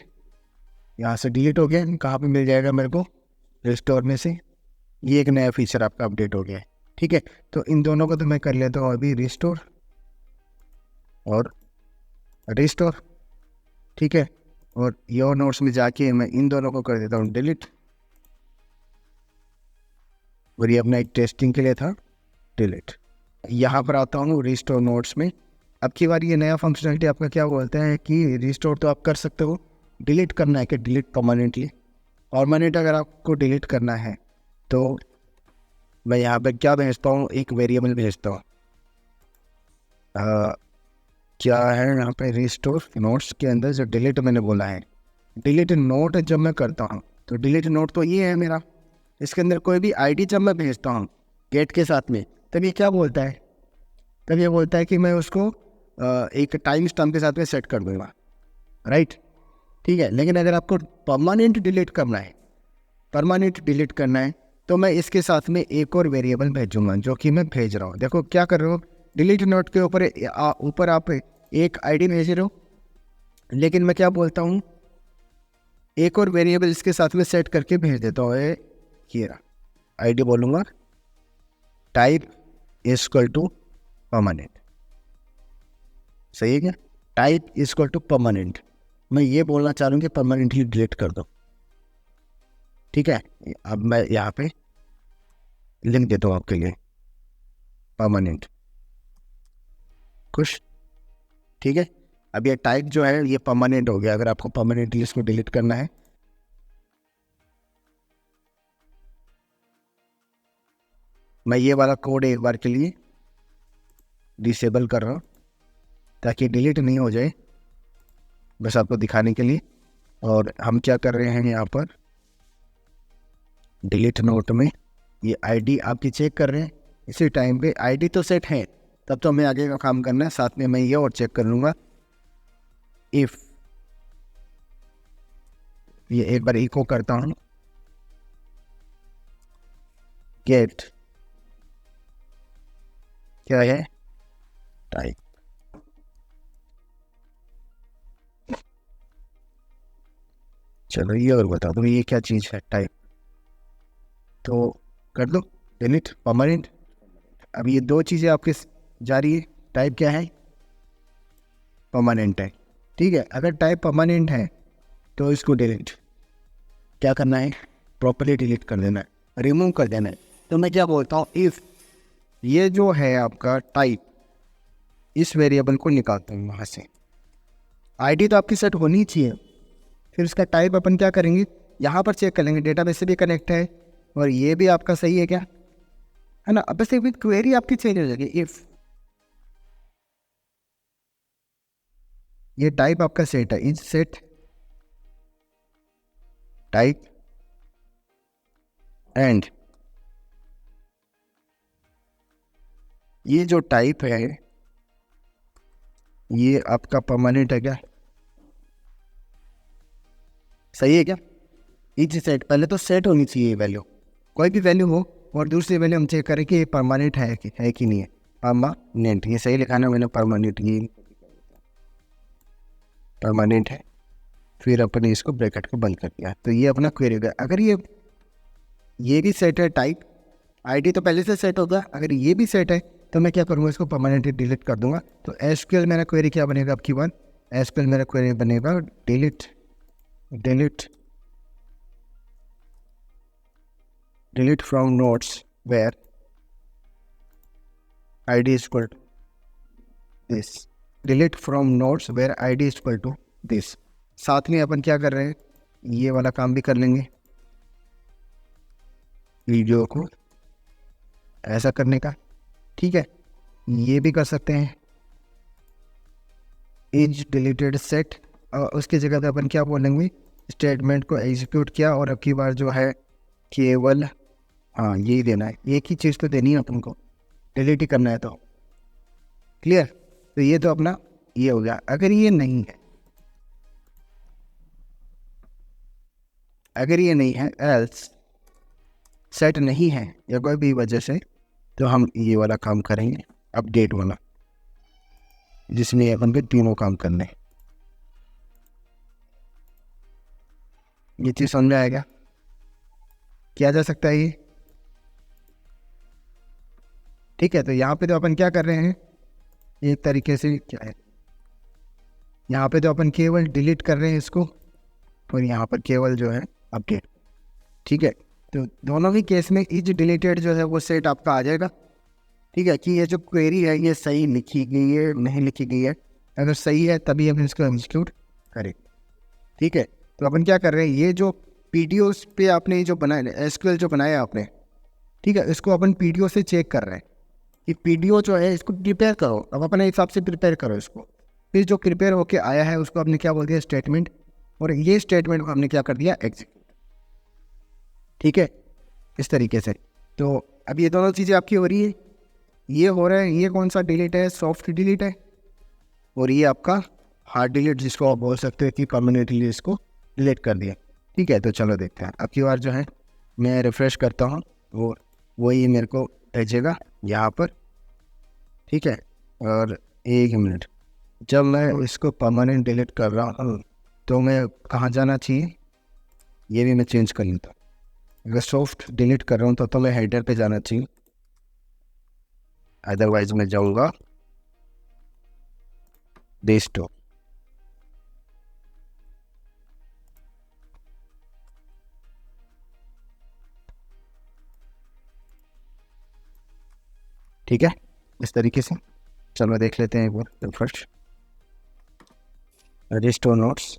यहाँ से डिलीट हो गया, कहाँ पे मिल जाएगा मेरे को, रिस्टोर में से। ये एक नया फीचर आपका अपडेट हो गया है, ठीक है। तो इन दोनों को तो मैं कर लेता हूँ अभी, रिस्टोर और रिस्टोर, ठीक है। और योर नोट्स में जाके मैं इन दोनों को कर देता हूँ डिलीट, और ये अपना एक टेस्टिंग के लिए था, डिलीट। यहाँ पर आता हूँ रिस्टोर नोट्स में। अब की बार ये नया फंक्शनलिटी आपका क्या बोलता है कि रिस्टोर तो आप कर सकते हो, डिलीट करना है कि डिलीट परमानेंटली। परमानेंट अगर आपको डिलीट करना है तो मैं यहाँ पे क्या भेजता हूँ, एक वेरिएबल भेजता हूँ, क्या है यहाँ पे, रिस्टोर नोट्स के अंदर जो डिलीट मैंने बोला है, डिलीट नोट जब मैं करता हूँ तो डिलीट नोट तो ये है मेरा, इसके अंदर कोई भी आईडी जब मैं भेजता हूँ गेट के साथ में, तब ये क्या बोलता है, तब ये बोलता है कि मैं उसको एक टाइम स्टैम्प के साथ में सेट कर दूँगा, राइट, ठीक है। लेकिन अगर आपको परमानेंट डिलीट करना है, परमानेंट डिलीट करना है, तो मैं इसके साथ में एक और वेरिएबल भेजूंगा, जो कि मैं भेज रहा हूँ। देखो क्या कर रहे हो, डिलीट नोट के ऊपर आप एक आईडी भेज रहे हो, लेकिन मैं क्या बोलता हूँ, एक और वेरिएबल इसके साथ में सेट करके भेज देता हूँ। ये आईडी बोलूँगा टाइप इक्वल टू परमानेंट, सही है क्या, टाइप इक्वल टू परमानेंट। मैं ये बोलना चाह रहा हूँ कि परमानेंटली डिलीट कर दो, ठीक है। अब मैं यहाँ पे लिंक देता हूँ आपके लिए, परमानेंट, खुश, ठीक है। अब ये टाइप जो है ये परमानेंट हो गया, अगर आपको परमानेंटली इसको डिलीट करना है। मैं ये वाला कोड एक बार के लिए डिसेबल कर रहा हूँ ताकि डिलीट नहीं हो जाए, बस आपको दिखाने के लिए। और हम क्या कर रहे हैं यहाँ पर, डिलीट नोट में ये आईडी आपकी चेक कर रहे हैं, इसी टाइम पे आईडी तो सेट है, तब तो हमें आगे का काम करना है। साथ में मैं ये और चेक कर लूँगा, इफ़, ये एक बार इको करता हूँ, गेट क्या है, टाइप, चलो ये और बता दो ये क्या चीज़ है, टाइप, तो कर दो डिलीट परमानेंट। अब ये दो चीज़ें आपके जा रही है, टाइप क्या है, परमानेंट है, ठीक है। अगर टाइप परमानेंट है तो इसको डिलीट क्या करना है, प्रॉपर्ली डिलीट कर देना है, रिमूव कर देना है। तो मैं क्या बोलता हूँ, इफ़ ये जो है आपका टाइप, इस वेरिएबल को निकालता हूँ वहाँ से, आईडी तो आपकी सेट होनी चाहिए, फिर इसका टाइप अपन क्या करेंगे, यहाँ पर चेक कर लेंगे, डेटाबेस से भी कनेक्ट है और ये भी आपका सही है क्या, है ना। अब बस एक क्वेरी आपकी चेंज हो जाएगी, इफ़ ये टाइप आपका सेट है, इज सेट टाइप एंड ये जो टाइप है ये आपका परमानेंट है क्या, सही है क्या। इज सेट, पहले तो सेट होनी चाहिए वैल्यू, कोई भी वैल्यू हो, और दूसरी वैल्यू हम चेक करें कि ये परमानेंट है कि नहीं है। परमानेंट, ये सही लिखा ना मैंने, परमानेंट, ये परमानेंट है। फिर अपन इसको ब्रैकेट को बंद कर दिया, तो ये अपना क्वेरी हो गया। अगर ये भी सेट है टाइप, आईडी तो पहले से सेट होगा, अगर ये भी सेट है तो मैं क्या करूँगा, इसको परमानेंटली डिलीट कर दूंगा। तो एसक्यूएल मेरा क्वेरी क्या बनेगा अब की बार, एसक्यूएल मेरा क्वेरी बनेगा delete from notes where ID is equal to this, delete from notes where ID is equal to this. साथ में अपन क्या कर रहे हैं, ये वाला काम भी कर लेंगे, वीडियो को ऐसा करने का, ठीक है। ये भी कर सकते हैं इज डिलीटेड सेट, और उसकी जगह पे अपन क्या बोलेंगे, स्टेटमेंट को एग्जीक्यूट किया, और अब की बार जो है केवल हाँ यही देना है, एक ही चीज़ तो देनी है अपन को, डिलीट ही करना है। तो क्लियर, तो ये तो अपना ये हो गया। अगर ये नहीं है, अगर ये नहीं है, एल्स सेट नहीं है या कोई भी वजह से, तो हम ये वाला काम करेंगे, अपडेट वाला, जिसमें अपन पे तीनों काम करने हैं। ये चीज़ समझ में आएगा, किया जा सकता है ये, ठीक है। तो यहाँ पे तो अपन क्या कर रहे हैं, एक तरीके से क्या है, यहाँ पे तो अपन केवल डिलीट कर रहे हैं इसको, और यहाँ पर केवल जो है अपडेट, ठीक है। तो दोनों ही केस में इज डिलीटेड जो है वो सेट आपका आ जाएगा, ठीक है, कि ये जो क्वेरी है ये सही लिखी गई है नहीं लिखी गई है। अगर सही है तभी हम इसको एग्जीक्यूट करें, ठीक है। तो अपन क्या कर रहे हैं, ये जो पीडीओ पे आपने जो बनाया एसक्यूएल जो बनाया आपने, ठीक है, इसको अपन पीडीओ से चेक कर रहे हैं कि पीडीओ जो है इसको प्रिपेयर करो, अब अपने हिसाब से प्रिपेयर करो इसको। फिर जो प्रिपेयर होके आया है उसको आपने क्या बोल दिया, स्टेटमेंट, और ये स्टेटमेंट को हमने क्या कर दिया, एग्जीक्यूट, ठीक है, इस तरीके से। तो अब ये दोनों चीज़ें आपकी हो रही है, ये हो रहा है, ये कौन सा डिलीट है, सॉफ्ट डिलीट है, और ये आपका हार्ड डिलीट, जिसको आप बोल सकते हैं कि परमानेंटली इसको डिलीट कर दिया, ठीक है। तो चलो देखते हैं, अब की बार जो है मैं रिफ़्रेश करता हूँ, और वही मेरे को भेजेगा यहाँ पर, ठीक है। और एक मिनट, जब मैं इसको परमानेंट डिलीट कर रहा हूँ तो मैं कहाँ जाना चाहिए, ये भी मैं चेंज कर लेता हूँ। अगर सॉफ्ट डिलीट कर रहा हूँ तो मैं हेडर पे जाना चाहिए, अदरवाइज मैं जाऊँगा डेस्कटॉप, ठीक है, इस तरीके से। चलो देख लेते हैं एक बार फर्स्ट, रिस्टोर नोट्स,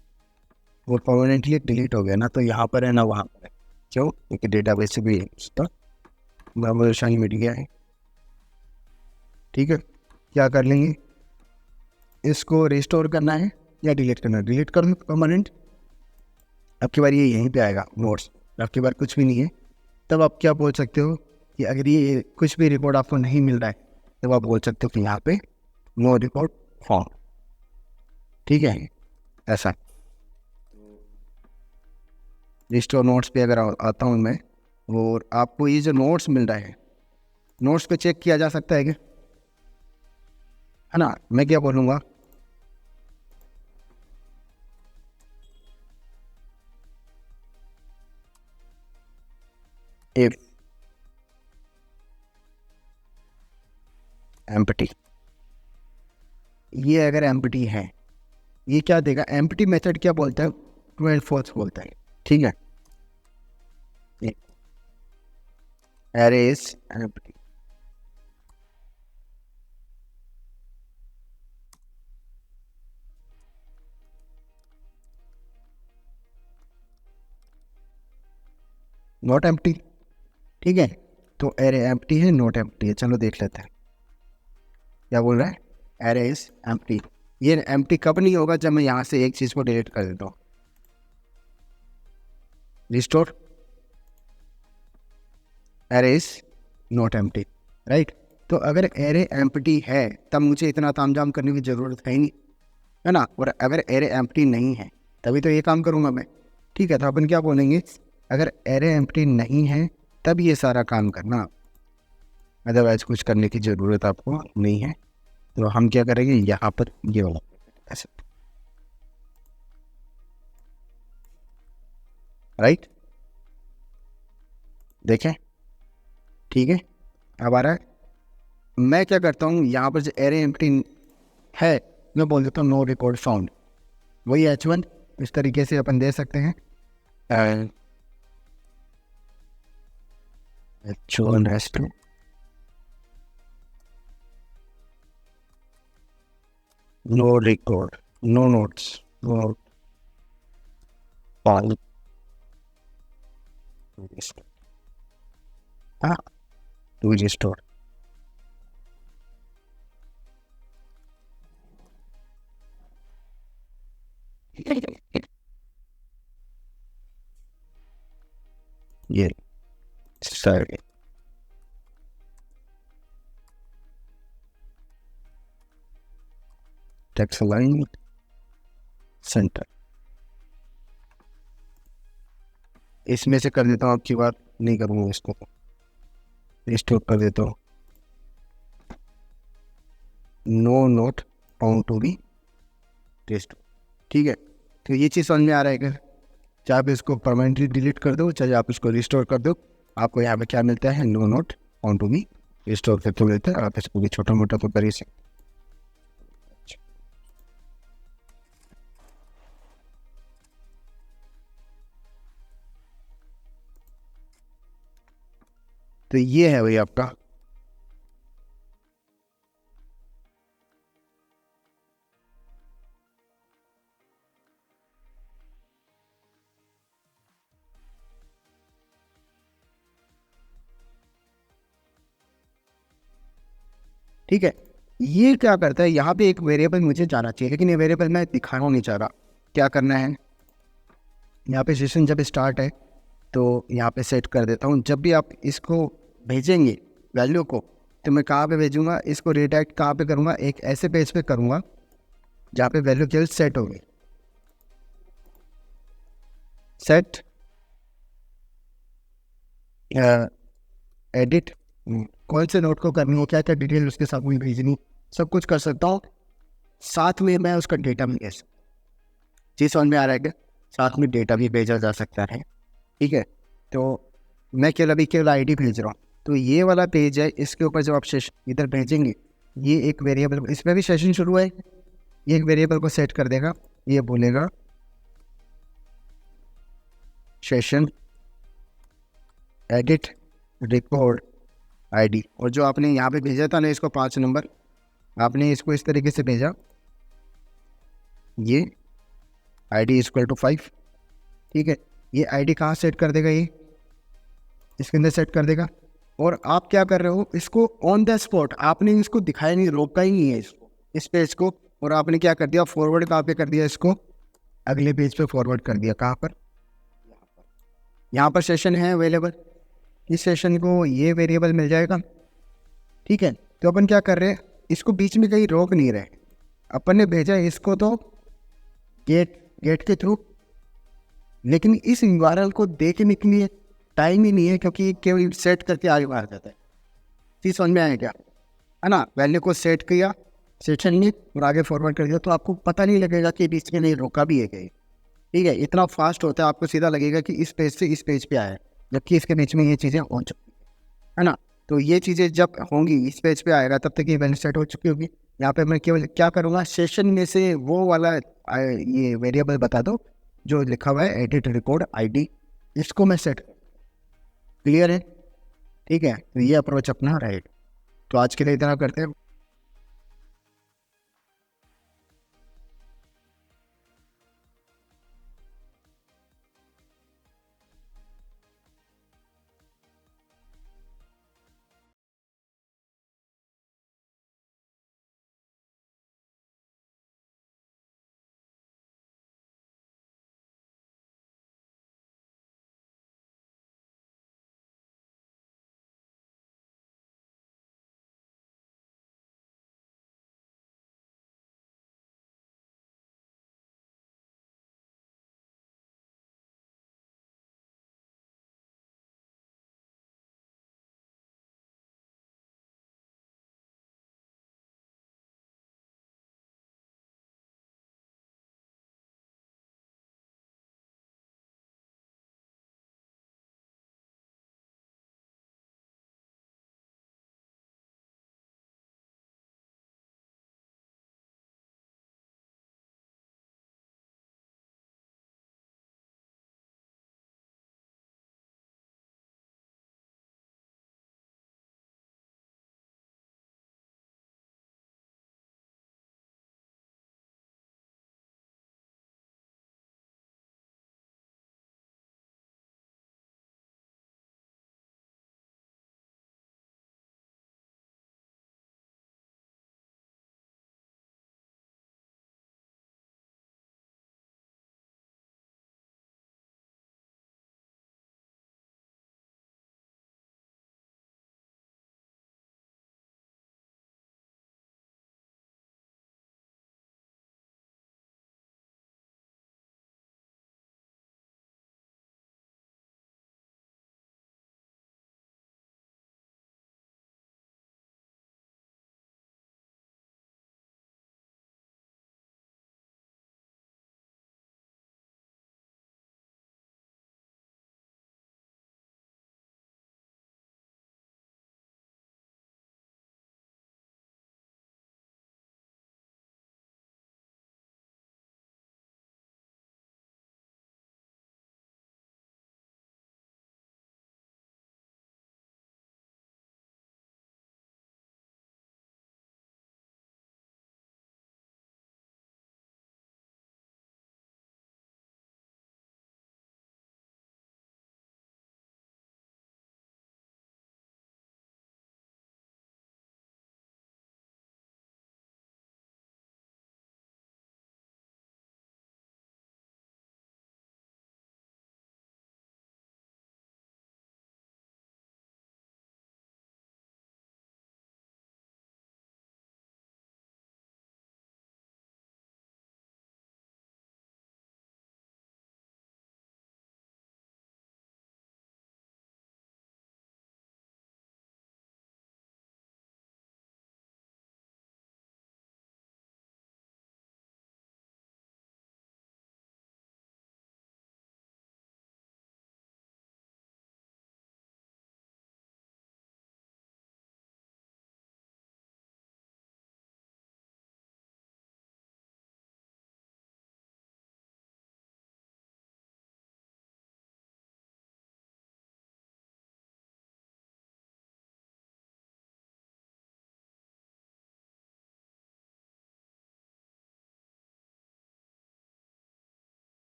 वो परमानेंटली डिलीट हो गया ना, तो यहाँ पर है ना वहाँ पर है, क्यों, क्योंकि डेटाबेस से भी उसका शाही मिट गया है, ठीक है। क्या कर लेंगे, इसको रिस्टोर करना है या डिलीट करना है, डिलीट कर दो परमानेंट। अब की बार ये यहीं पे आएगा नोट्स, अब की बार कुछ भी नहीं है, तब आप क्या बोल सकते हो कि अगर ये कुछ भी रिपोर्ट आपको नहीं मिल रहा है, तब आप बोल सकते हो कि यहाँ पे नो रिपोर्ट फाउंड, ठीक है, ऐसा। रिस्टोर नोट्स पे अगर आता हूँ मैं, और आपको ये जो नोट्स मिल रहा है, नोट्स पे चेक किया जा सकता है क्या, है ना। मैं क्या बोलूँगा, इफ एम्प्टी, ये अगर एम्प्टी है, ये क्या देगा, एम्प्टी मेथड क्या बोलता है, ट्रू एंड फॉल्स बोलता है, ठीक है। array is empty, not empty, ठीक है। तो एरे एम्प्टी है, नॉट एम्प्टी है, चलो देख लेते हैं क्या बोल रहा है, एरे इज एम्प्टी। ये एम्प्टी कब नहीं होगा, जब मैं यहाँ से एक चीज़ को डिलीट कर देता हूँ, restore array is not empty, right. तो अगर एरे एम्प्टी है तब मुझे इतना तामझाम करने की ज़रूरत है नहीं, है ना। और अगर एरे एम्प्टी नहीं है तभी तो ये काम करूँगा मैं, ठीक है। तो अपन क्या बोलेंगे, अगर एरे एम्प्टी नहीं है तब ये सारा काम करना, अदरवाइज कुछ करने की ज़रूरत आपको नहीं है। तो हम क्या करेंगे, यहाँ पर ये वाला ऐसे, राइट, देखें, ठीक है। अब आ रहा है, मैं क्या करता हूँ, यहाँ पर जो एरे एम्प्टी है मैं बोल देता हूँ नो रिकॉर्ड फाउंड, वही H1 इस तरीके से अपन दे सकते हैं। H1 S2 no record, no notes, no file, हाँ, टू रिस्टोर। ये सर टेक्स्ट लाइन सेंटर, इसमें से कर देता हूँ, आपकी बात नहीं करूँगा, इसको रिस्टोर कर देता हूँ, no note found to be restore, ठीक है। तो ये चीज़ समझ में आ रहा है कि चाहे आप इसको परमानेंटली डिलीट कर दो, चाहे आप इसको रिस्टोर कर दो, आपको यहाँ पे क्या मिलता है, no note found to be restore करके मिलता है। आप इसको भी छोटा मोटा तो कर ही सकते। तो ये है भाई आपका, ठीक है। ये क्या करता है, यहाँ पे एक वेरिएबल मुझे जाना चाहिए, लेकिन ये वेरिएबल मैं दिखाना नहीं चाह रहा। क्या करना है, यहाँ पे सेशन जब स्टार्ट है तो यहाँ पे सेट कर देता हूँ, जब भी आप इसको भेजेंगे वैल्यू को, तो मैं कहाँ पे भेजूँगा, इसको रिडायरेक्ट कहाँ पे करूँगा, एक ऐसे पेज पे करूँगा जहाँ पे वैल्यू केवल सेट होगी, सेट एडिट, कौन से नोट को करनी हो, क्या क्या डिटेल उसके साथ में भेजनी, सब कुछ कर सकता हूँ। साथ में मैं उसका डेटा भी भेज, चीज़ समझ में आ रहा है क्या, साथ में डेटा भी भेजा जा सकता है, ठीक है। तो मैं केवल आईडी भेज रहा हूँ, तो ये वाला पेज है, इसके ऊपर जब आप सेशन इधर भेजेंगे, ये एक वेरिएबल, इसमें भी सेशन शुरू है, ये एक वेरिएबल को सेट कर देगा, ये बोलेगा सेशन एडिट रिकॉर्ड आईडी, और जो आपने यहाँ पे भेजा था ना इसको 5 नंबर, आपने इसको इस तरीके से भेजा, ये आईडी इक्वल टू 5, ठीक है। ये आईडी कहाँ सेट कर देगा, ये इसके अंदर सेट कर देगा। और आप क्या कर रहे हो, इसको ऑन द स्पॉट आपने इसको दिखाया नहीं, रोका ही नहीं है इसको, इस पेज को, और आपने क्या कर दिया, फॉरवर्ड कहाँ पे कर दिया, इसको अगले पेज पे फॉरवर्ड कर दिया। कहाँ पर, यहाँ पर सेशन है अवेलेबल, इस सेशन को ये वेरिएबल मिल जाएगा, ठीक है। तो अपन क्या कर रहे हैं, इसको बीच में कहीं रोक नहीं रहे, अपन ने भेजा इसको तो गेट के थ्रू, लेकिन इस यूआरएल को देखने के लिए टाइम ही नहीं है, क्योंकि केवल सेट करके आगे बढ़ जाता है। चीज़ समझ में आया क्या, है ना, वैल्यू को सेट किया सेशन में और आगे फॉरवर्ड कर दिया, तो आपको पता नहीं लगेगा कि बीच में नहीं रोका भी है कहीं, ठीक है। इतना फास्ट होता है, आपको सीधा लगेगा कि इस पेज से इस पेज पे आया है, जबकि इसके बीच में ये चीज़ें हो चुकी है ना। तो ये चीज़ें जब होंगी, इस पेज पे आएगा, तब तक ये वैल्यू सेट हो चुकी होगी। यहाँ पे मैं केवल क्या करूँगा, सेशन में से वो वाला ये वेरिएबल बता दो जो लिखा हुआ है एडिट रिकॉर्ड आईडी, इसको मैं सेट, क्लियर है, ठीक है। तो ये अप्रोच अपना राइट। तो आज के लिए इतना करते हैं।